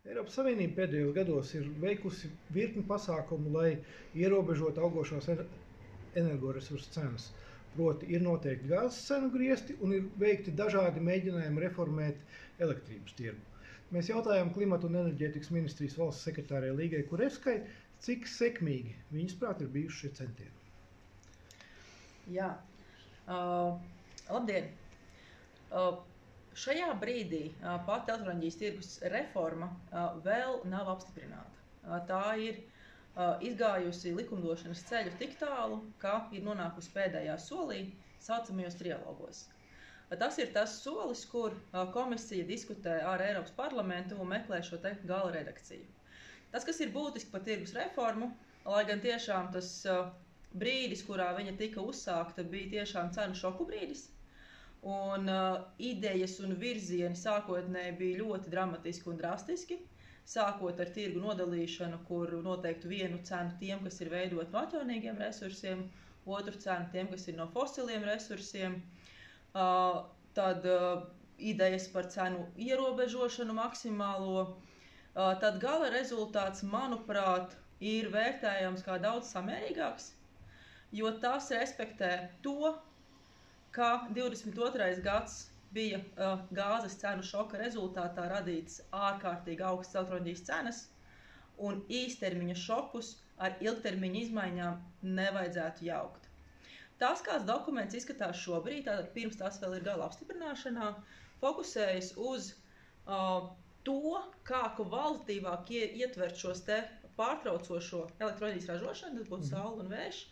Eiropas Savienība pēdējos gados ir veikusi virkni pasākumu, lai ierobežotu augošās energoresursu cenas. Proti, ir noteikti gāzes cenu griesti un ir veikti dažādi mēģinājumi reformēt elektrības tirgu. Mēs jautājām Klimata un enerģētikas ministrijas valsts sekretārai Līgai Kurevskai, cik sekmīgi viņas prāt ir bijuši šie centieni. Jā, labdien! Šajā brīdī pati elektroenerģijas tirgus reforma vēl nav apstiprināta. Tā ir izgājusi likumdošanas ceļu tik tālu, ka ir nonākusi pēdējā solī saucamajos trialogos. Tas ir tas solis, kur komisija diskutē ar Eiropas parlamentu un meklē šo te gala redakciju. Tas, kas ir būtiski par tirgus reformu, lai gan tiešām tas brīdis, kurā viņa tika uzsākta, bija tiešām cenu šoku brīdis. Un idejas un virzieni sākotnēji bija ļoti dramatiski un drastiski. Sākot ar tirgu nodalīšanu, kur noteiktu vienu cenu tiem, kas ir veidot no atjaunīgiem resursiem, otru cenu tiem, kas ir no fosiliem resursiem. Tad idejas par cenu ierobežošanu maksimālo. Tad gala rezultāts, manuprāt, ir vērtējams kā daudz samērīgāks, jo tas respektē to, ka 22. gads bija gāzes cenu šoka rezultātā radīts ārkārtīgi augsts elektroenerģijas cenas, un īstermiņa šokus ar ilgtermiņa izmaiņām nevajadzētu jaukt. Tas, kāds dokuments izskatās šobrīd, tātad pirms tas vēl ir gala apstiprināšanā, fokusējas uz to, kā kvalitatīvāk ietvert šos te pārtraucošo elektroenerģijas ražošanu, tas būtu saule un vējš,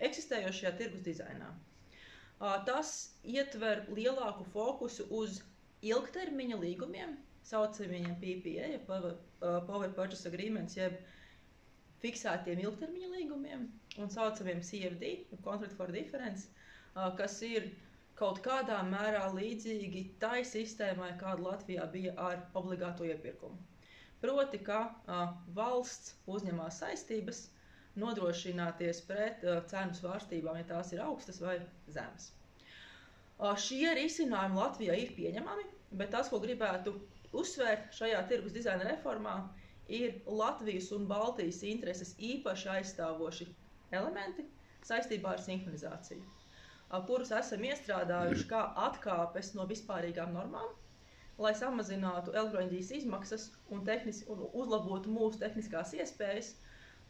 eksistējošajā tirgus dizainā. Tas ietver lielāku fokusu uz ilgtermiņa līgumiem, saucamajiem PPA, Power Purchase Agreements, jeb fiksētiem ilgtermiņa līgumiem, un saucamiem CFD, Contract for Difference, kas ir kaut kādā mērā līdzīgi tai sistēmai, kāda Latvijā bija ar obligāto iepirkumu. Proti, ka valsts uzņemās saistības nodrošināties pret cenu svārstībām, ja tās ir augstas vai zemes. Šie risinājumi Latvijā ir pieņemami, bet tas, ko gribētu uzsvērt šajā tirgus dizaina reformā, ir Latvijas un Baltijas intereses īpaši aizstāvoši elementi saistībā ar sinhronizāciju, kurus esam iestrādājuši kā atkāpes no vispārīgām normām, lai samazinātu elektroenerģijas izmaksas un uzlabotu mūsu tehniskās iespējas,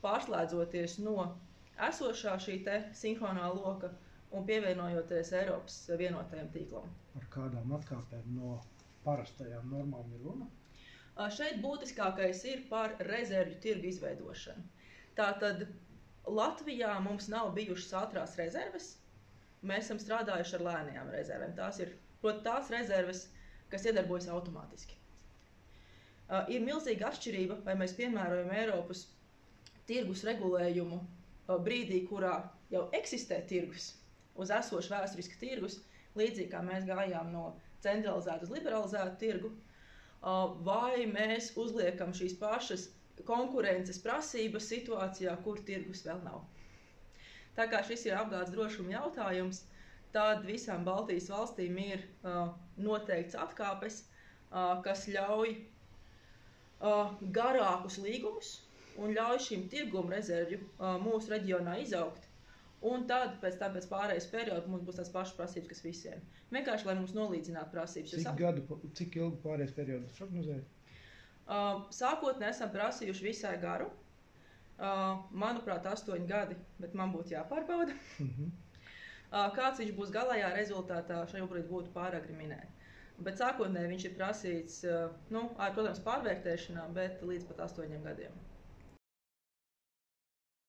pārslēdzoties no esošā šī te sinhronā loka un pievienojoties Eiropas vienotajam tīklam. Par kādām atkāpēm no parastajām normām ir runa? Šeit būtiskākais ir par rezervju tirgu izveidošanu. Tātad Latvijā mums nav bijušas ātrās rezerves, mēs esam strādājuši ar lēnajām rezervēm. Tās ir, proti, tās rezerves, kas iedarbojas automātiski. Ir milzīga atšķirība, vai mēs piemērojam Eiropas tirgus regulējumu brīdī, kurā jau eksistē tirgus, uz esošu vēsturisku tirgus, līdzīgi kā mēs gājām no centralizētu uz liberalizētu tirgu, vai mēs uzliekam šīs pašas konkurences prasības situācijā, kur tirgus vēl nav. Tā kā šis ir apgādes drošuma jautājums, tad visām Baltijas valstīm ir noteikts atkāpes, kas ļauj garākus līgumus un ļauj šim tirguma rezervju mūsu reģionā izaugt. Un tad, pēc pārējais perioda, mums būs tās pašas prasības, kas visiem. Vienkārši, lai mums nolīdzinātu prasības. Cik ilgu pārējais periodu prognozējat? Sākotnēji esam prasījuši visai garu. Manuprāt, 8 gadi, bet man būtu jāpārbauda. Kāds viņš būs galējā rezultātā, šobrīd būtu pāragri minēt. Bet sākotnēji viņš ir prasīts, protams, pārvērtēšanā, bet līdz pat 8 gadiem.